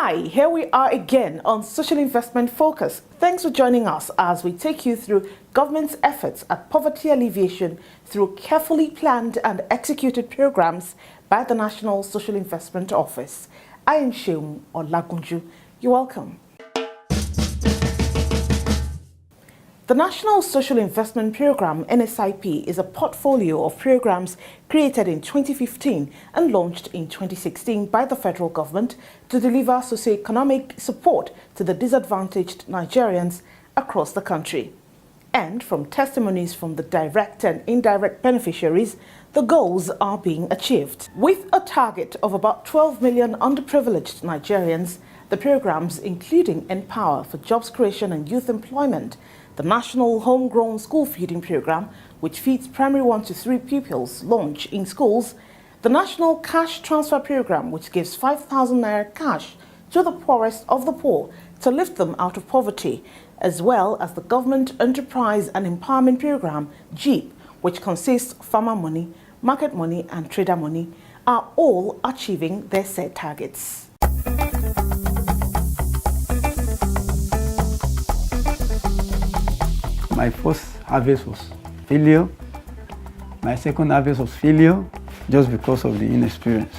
Hi, here we are again on Social Investment Focus. Thanks for joining us as we take you through government's efforts at poverty alleviation through carefully planned and executed programs by the National Social Investment Office. I am Sheung Olagunju. You're welcome. The National Social Investment Programme, NSIP, is a portfolio of programs created in 2015 and launched in 2016 by the federal government to deliver socioeconomic support to the disadvantaged Nigerians across the country. And from testimonies from the direct and indirect beneficiaries, the goals are being achieved. With a target of about 12 million underprivileged Nigerians, the programs, including Empower for Jobs Creation and Youth Employment, the National Homegrown School Feeding Program, which feeds primary 1 to 3 pupils, launch in schools, the National Cash Transfer Program, which gives 5,000 naira cash to the poorest of the poor to lift them out of poverty, as well as the Government Enterprise and Empowerment Program, GEEP, which consists of farmer money, market money and trader money, are all achieving their set targets. My first harvest was failure. My second harvest was failure just because of the inexperience.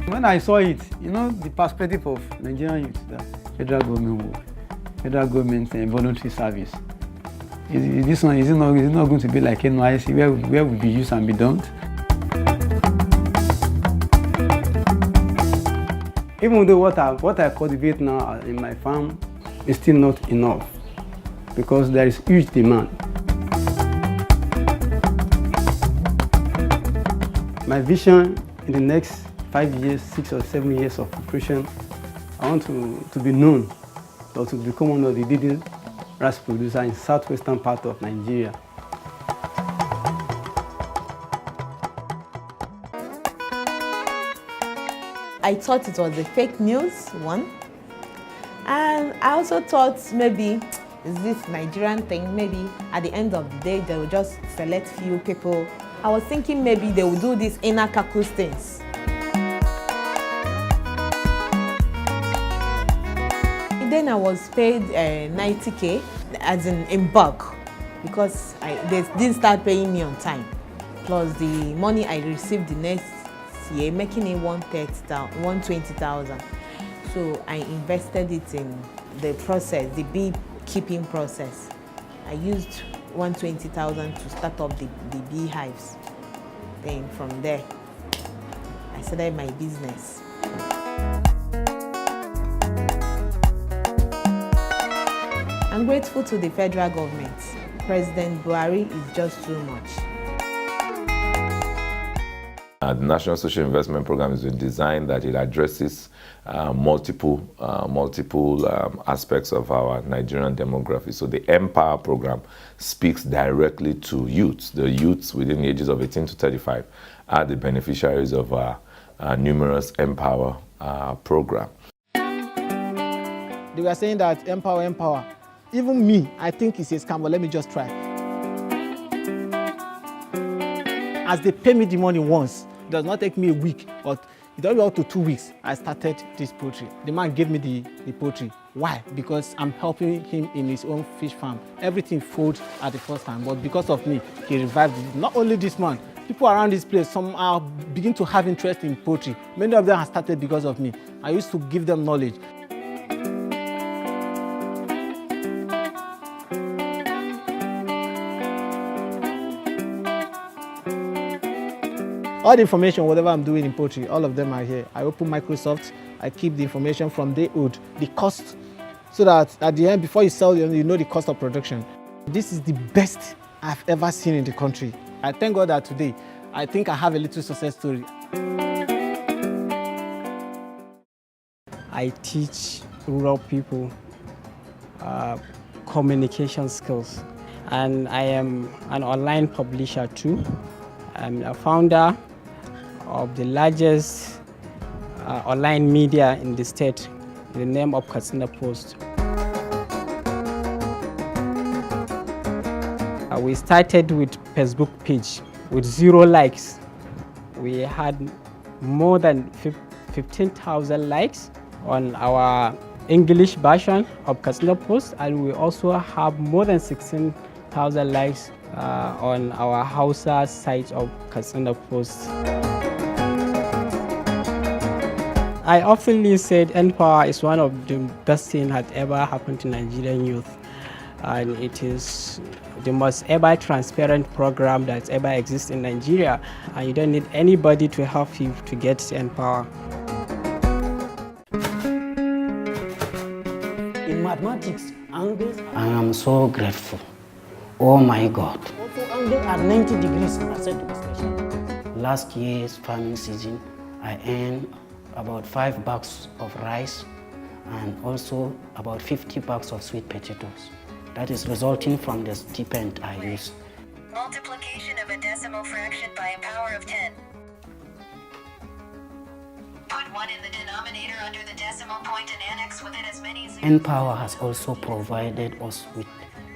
When I saw it, the perspective of Nigerian youth, that federal government work, federal government voluntary service. Is it not going to be like NYSC where we be used and be dumped? Even though what I cultivate now in my farm is still not enough because there is huge demand. My vision in the next 5 years, 6 or 7 years of operation, I want to be known or to become one of the leading rice producers in southwestern part of Nigeria. I thought it was a fake news, one. And I also thought maybe is this Nigerian thing, maybe at the end of the day they will just select few people. I was thinking maybe they will do these inner caucus things. And then I was paid 90K as in bulk because they didn't start paying me on time. Plus the money I received the next year, making it 120,000. So I invested it in the process, the beekeeping process. I used 120,000 to start up the beehives. Then from there, I started my business. I'm grateful to the federal government. President Buhari is just too much. The National Social Investment Program is a design that it addresses multiple aspects of our Nigerian demography. So the Empower program speaks directly to youths. The youths within the ages of 18 to 35 are the beneficiaries of our numerous Empower program. They were saying that Empower. Even me, I think it's a scam, but let me just try. As they pay me the money once, it does not take me a week, but it only up to 2 weeks, I started this poultry. The man gave me the poultry. Why? Because I'm helping him in his own fish farm. Everything failed at the first time, but because of me, he revived it. Not only this man, people around this place, some are beginning to have interest in poultry. Many of them have started because of me. I used to give them knowledge. All the information, whatever I'm doing in poultry, all of them are here. I open Microsoft, I keep the information from day old, the cost, so that at the end, before you sell, you know the cost of production. This is the best I've ever seen in the country. I thank God that today, I think I have a little success story. I teach rural people communication skills, and I am an online publisher too. I'm a founder of the largest online media in the state, in the name of Katsina Post. We started with Facebook page with 0 likes. We had more than 15,000 likes on our English version of Katsina Post, and we also have more than 16,000 likes on our Hausa site of Katsina Post. I often said N-Power is one of the best things that ever happened to Nigerian youth, and it is the most ever transparent program that ever exists in Nigeria, and you don't need anybody to help you to get N-Power. In mathematics, angles, I am so grateful. Oh my God. Also, angles at 90 degrees are said to be special. Last year's farming season, I earned about 5 bags of rice and also about 50 bags of sweet potatoes. That is resulting from the stipend I use. Multiplication of a decimal fraction by a power of 10. Put 1 in the denominator under the decimal point and annex with it as many zeros. N-Power has also provided us with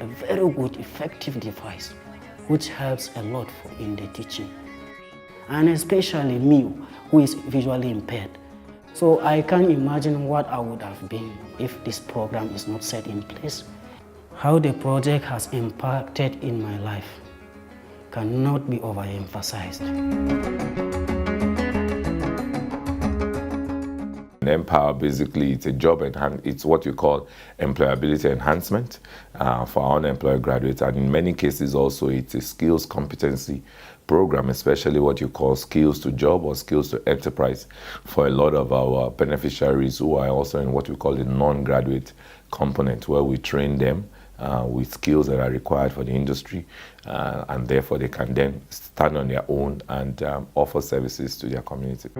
a very good, effective device, which helps a lot in the teaching. And especially me, who is visually impaired. So I can't imagine what I would have been if this program is not set in place. How the project has impacted in my life cannot be overemphasized. N-Power, basically, it's a job it's what you call employability enhancement for our unemployed graduates, and in many cases also it's a skills competency program, especially what you call skills to job or skills to enterprise for a lot of our beneficiaries who are also in what we call the non-graduate component, where we train them with skills that are required for the industry, and therefore they can then stand on their own and offer services to their community.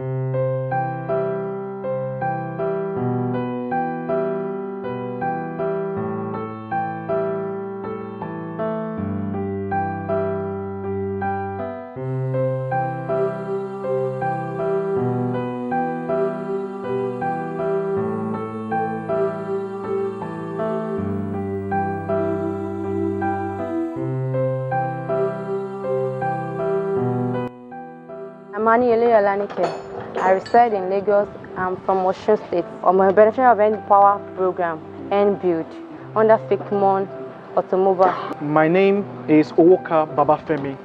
Maniele Olanike. I reside in Lagos. I'm from Osun State. I'm a beneficiary of N-Power program, N-Build, under Fikmon Automobile. My name is Owoka Babafemi.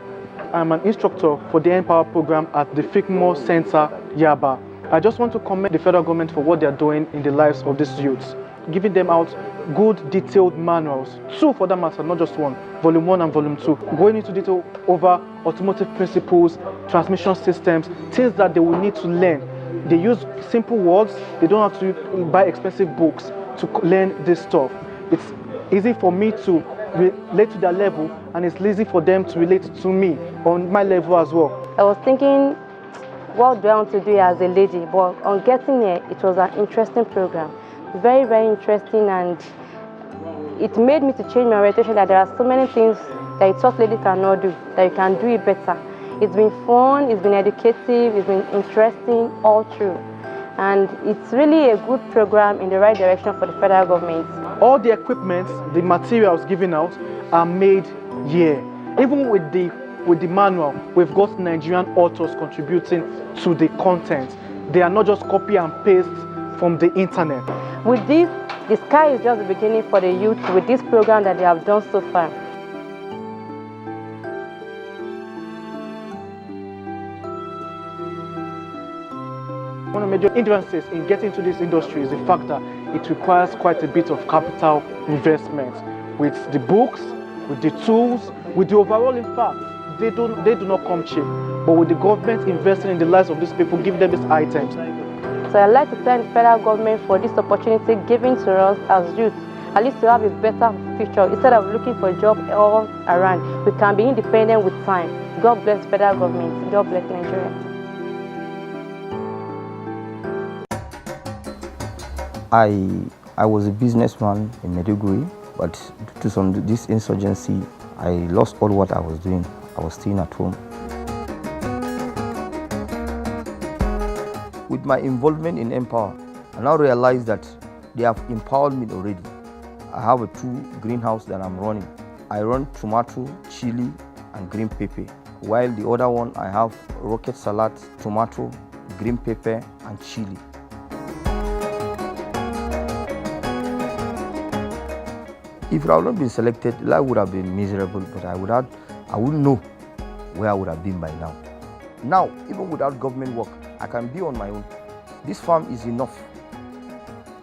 I'm an instructor for the N-Power program at the Fikmo Center, Yaba. I just want to commend the federal government for what they're doing in the lives of these youths, giving them out good detailed manuals, 2 for that matter, not just 1, volume 1 and volume 2, going into detail over automotive principles, transmission systems, things that they will need to learn. They use simple words, they don't have to buy expensive books to learn this stuff. It's easy for me to relate to their level, and it's easy for them to relate to me on my level as well. I was thinking, what do I want to do as a lady? But on getting here, it was an interesting program. Very, very interesting, and it made me to change my orientation that there are so many things that a tough lady cannot do, that you can do it better. It's been fun, it's been educative, it's been interesting all through. And it's really a good program in the right direction for the federal government. All the equipment, the materials given out are made here. Even with the manual, we've got Nigerian authors contributing to the content. They are not just copy and paste from the internet. With this, the sky is just the beginning for the youth with this program that they have done so far. One of the major hindrances in getting into this industry is the fact that it requires quite a bit of capital investment with the books, with the tools, with the overall. In fact, they do not come cheap. But with the government investing in the lives of these people, give them these items. So I'd like to thank the federal government for this opportunity given to us as youth, at least to have a better future. Instead of looking for a job all around, we can be independent with time. God bless the federal government. God bless Nigeria. I was a businessman in Maiduguri, but due to this insurgency, I lost all what I was doing. I was staying at home. With my involvement in N-Power, I now realize that they have empowered me already. I have 2 greenhouses that I'm running. I run tomato, chili, and green pepper, while the other one I have rocket salad, tomato, green pepper, and chili. If I would not been selected, life would have been miserable, but I wouldn't know where I would have been by now. Now, even without government work, I can be on my own. This farm is enough.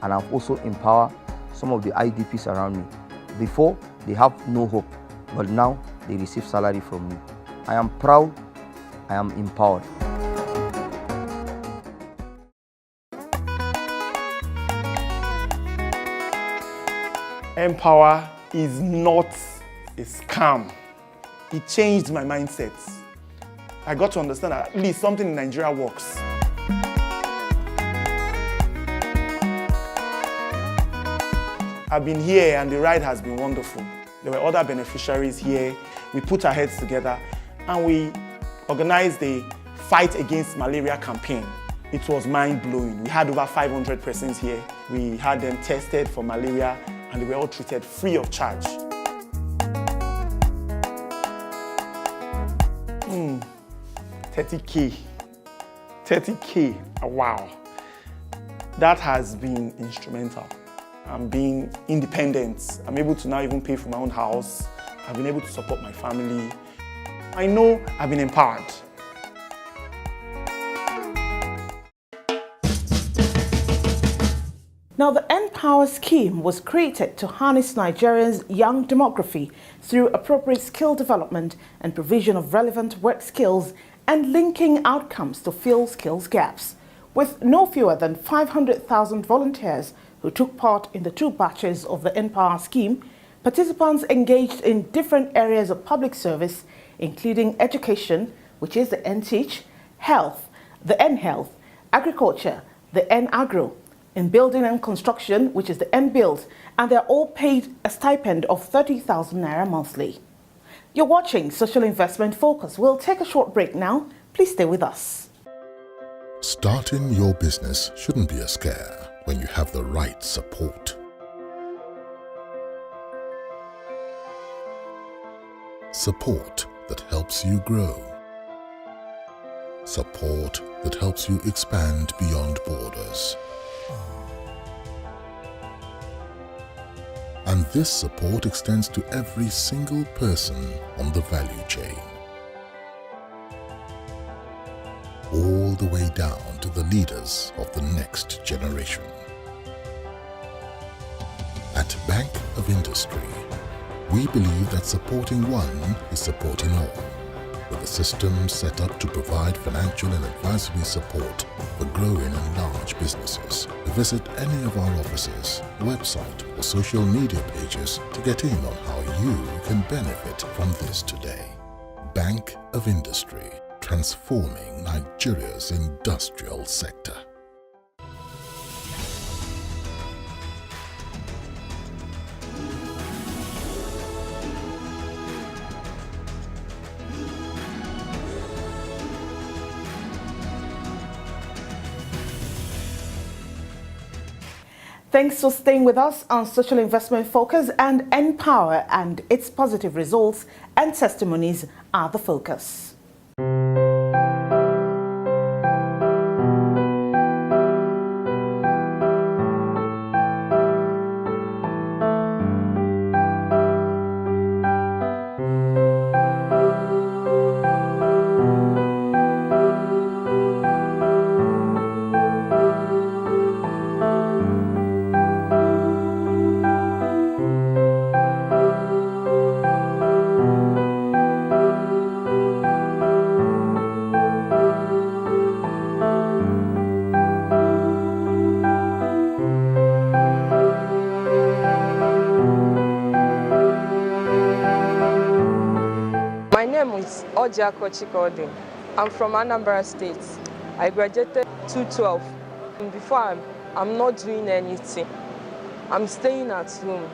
And I've also empowered some of the IDPs around me. Before, they have no hope, but now they receive salary from me. I am proud, I am empowered. Empower is not a scam. It changed my mindset. I got to understand that at least something in Nigeria works. I've been here and the ride has been wonderful. There were other beneficiaries here. We put our heads together and we organized a Fight Against Malaria campaign. It was mind-blowing. We had over 500 persons here. We had them tested for malaria and they were all treated free of charge. 30K, wow. That has been instrumental. I'm being independent. I'm able to now even pay for my own house. I've been able to support my family. I know I've been empowered. Now, the Empower scheme was created to harness Nigeria's young demography through appropriate skill development and provision of relevant work skills and linking outcomes to fill skills gaps. With no fewer than 500,000 volunteers who took part in the 2 batches of the Empower scheme, participants engaged in different areas of public service, including education, which is the NTeach, health, the NHealth, agriculture, the NAgro, in building and construction, which is the NBuild, and they're all paid a stipend of 30,000 naira monthly. You're watching Social Investment Focus. We'll take a short break now. Please stay with us. Starting your business shouldn't be a scare when you have the right support. Support that helps you grow. Support that helps you expand beyond borders. And this support extends to every single person on the value chain. All the way down to the leaders of the next generation. At Bank of Industry, we believe that supporting one is supporting all, with a system set up to provide financial and advisory support for growing and large businesses. Visit any of our offices, website or social media pages to get in on how you can benefit from this today. Bank of Industry, transforming Nigeria's industrial sector. Thanks for staying with us on Social Investment Focus, and Empower and its positive results and testimonies are the focus. My name is Ojiako Chikodi. I'm from Anambra State. I graduated 2012. Before I'm not doing anything. I'm staying at home,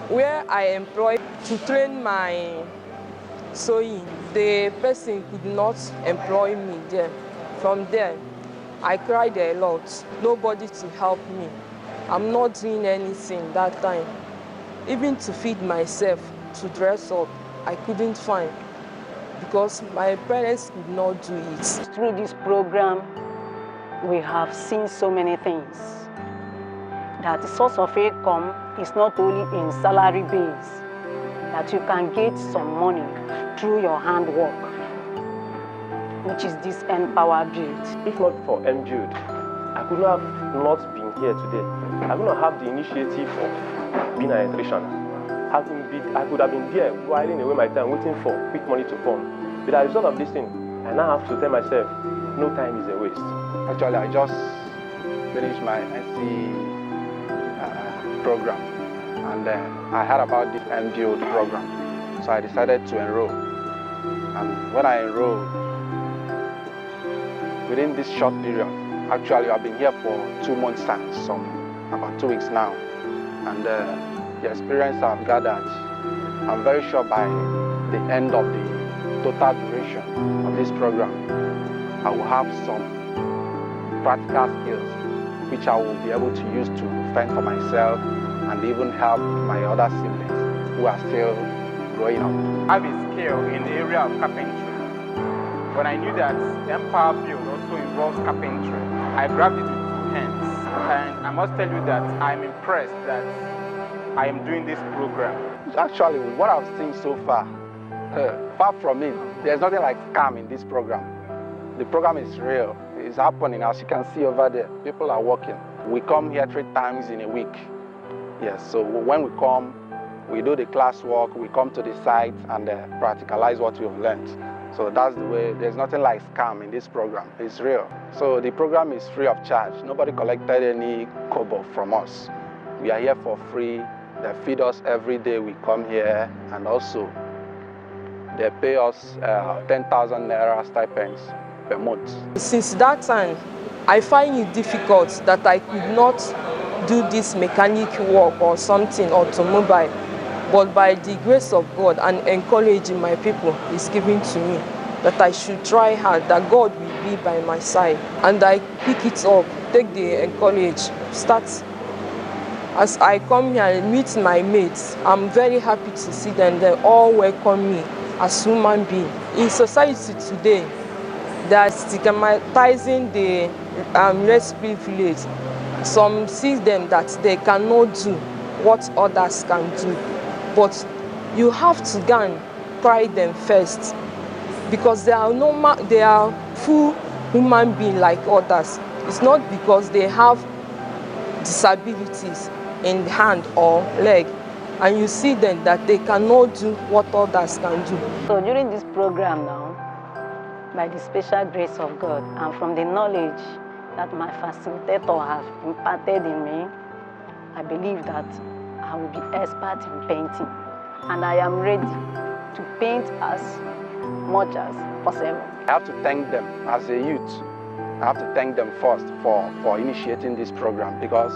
where I employed to train my sewing. The person could not employ me there. From there, I cried a lot. Nobody to help me. I'm not doing anything that time. Even to feed myself, to dress up, I couldn't find. because my parents could not do it. Through this program, we have seen so many things. That the source of income is not only in salary base, that you can get some money through your handwork, which is this Empower Build. If not for MBuild, I could not have been here today. I would not have the initiative of being an electrician. I could have been there whiling away my time waiting for quick money to come. But as a result of this thing, I now have to tell myself, no time is a waste. Actually, I just finished my NC program, and I heard about the MBuild program, so I decided to enroll. And when I enrolled, within this short period, actually I've been here for 2 months and about 2 weeks now, and the experience I've gathered, I'm very sure by the end of the total duration of this program, I will have some practical skills which I will be able to use to fend for myself and even help my other siblings who are still growing up. I have a skill in the area of carpentry. When I knew that Empower Build also involves carpentry, I grabbed it with 2 hands. And I must tell you that I'm impressed that I am doing this program. Actually, what I've seen so far, far from it, there's nothing like scam in this program. The program is real. It's happening, as you can see over there. People are working. We come here 3 times in a week. Yes, so when we come, we do the classwork, we come to the site and practicalize what we've learned. So that's the way. There's nothing like scam in this program. It's real. So the program is free of charge. Nobody collected any kobo from us. We are here for free. They feed us every day we come here, and also they pay us 10,000 naira stipends per month. Since that time, I find it difficult that I could not do this mechanic work or something automobile, but by the grace of God and encouraging my people is given to me that I should try hard, that God will be by my side, and I pick it up, take the encourage, start. As I come here and meet my mates, I'm very happy to see them. They all welcome me as human being. In society today, they are stigmatizing the less privileged. Some see them that they cannot do what others can do. But you have to go and try them first, because they are normal, they are full human beings like others. It's not because they have disabilities in hand or leg, and you see them that they cannot do what others can do. So during this program now, by the special grace of God and from the knowledge that my facilitator has imparted in me, I believe that I will be expert in painting, and I am ready to paint as much as possible. I have to thank them as a youth. I have to thank them first for initiating this program, because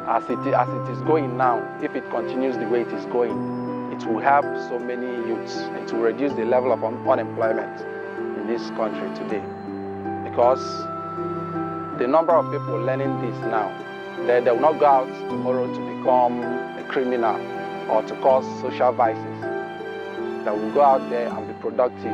as it is going now, if it continues the way it is going, it will help so many youths. It will reduce the level of unemployment in this country today, because the number of people learning this now, they will not go out tomorrow to become a criminal or to cause social vices. They will go out there and be productive.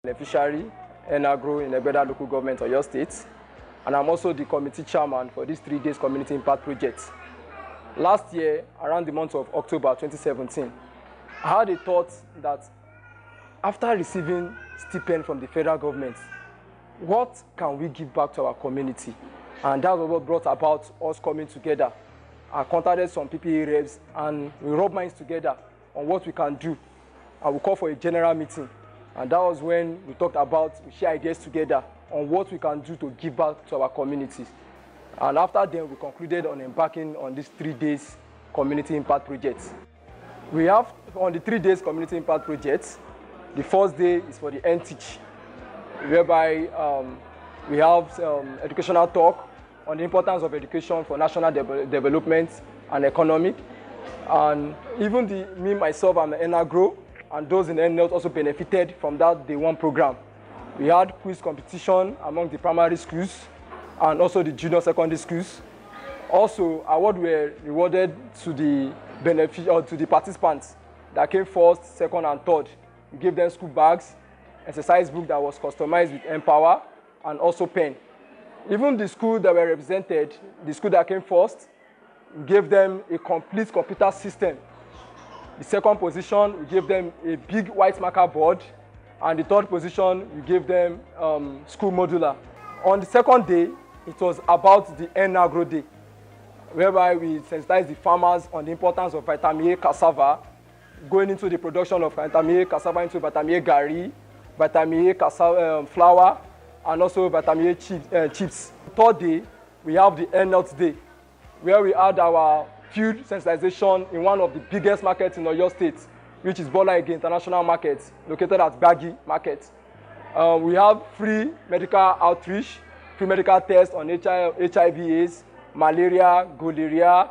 Beneficiary, Enagro in Egbeda local government of your state, and I'm also the committee chairman for this 3 days community impact project. Last year, around the month of October 2017, I had a thought that after receiving stipend from the federal government, what can we give back to our community? And that was what brought about us coming together. I contacted some PPA reps and we rubbed minds together on what we can do. And we called for a general meeting. And that was when we talked about, we share ideas together on what we can do to give back to our communities. And after then, we concluded on embarking on this 3 days community impact project. We have, on the 3 days community impact project, the first day is for the end teach, whereby we have educational talk on the importance of education for national development and economic. And even me, myself, I'm an NAGRO, and those in NNELT also benefited from that day one program. We had quiz competition among the primary schools and also the junior secondary schools. Also, awards were rewarded to the to the participants that came first, second, and third. We gave them school bags, exercise book that was customized with Empower, and also pen. Even the school that were represented, the school that came first, we gave them a complete computer system. The second position, we gave them a big white marker board, and the third position, we gave them school modular. On the second day, it was about the NAGRO Day, whereby we sensitized the farmers on the importance of vitamin A cassava, going into the production of vitamin A cassava into vitamin A gari, vitamin A cassava flour, and also vitamin A chips. Third day, we have the NNELT Day, where we had our field sensitization in one of the biggest markets in Oyo State, which is Bola Ige International Market, located at Gbagi Market. We have free medical outreach, free medical tests on HIV/AIDS, malaria, gonorrhea,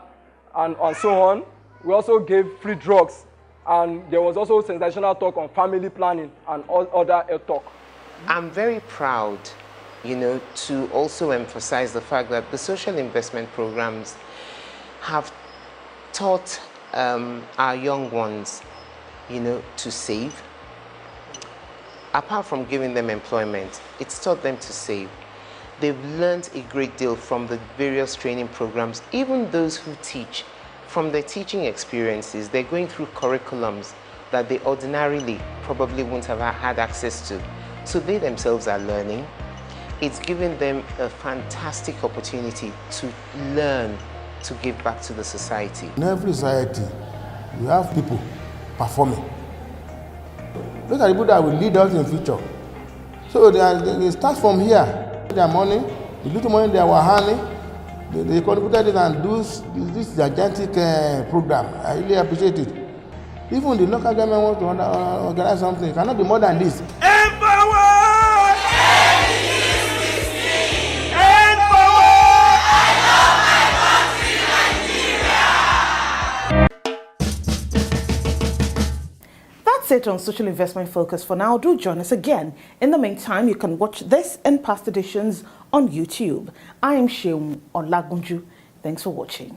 and so on. We also gave free drugs, and there was also sensational talk on family planning and other health talk. I'm very proud, to also emphasize the fact that the social investment programs have taught our young ones, to save. Apart from giving them employment, it's taught them to save. They've learned a great deal from the various training programs. Even those who teach, from their teaching experiences, they're going through curriculums that they ordinarily probably wouldn't have had access to. So they themselves are learning. It's given them a fantastic opportunity to learn to give back to the society. In every society, you have people performing. Look at the people that will lead us in the future. So they start from here. Their money, the little money they were earning, they contributed it and do this gigantic program. I really appreciate it. Even the local government wants to organize something. It cannot be more than this. That's it on Social Investment Focus for now. Do join us again. In the meantime, you can watch this and past editions on YouTube. I am Sheung Olagunju. Thanks for watching.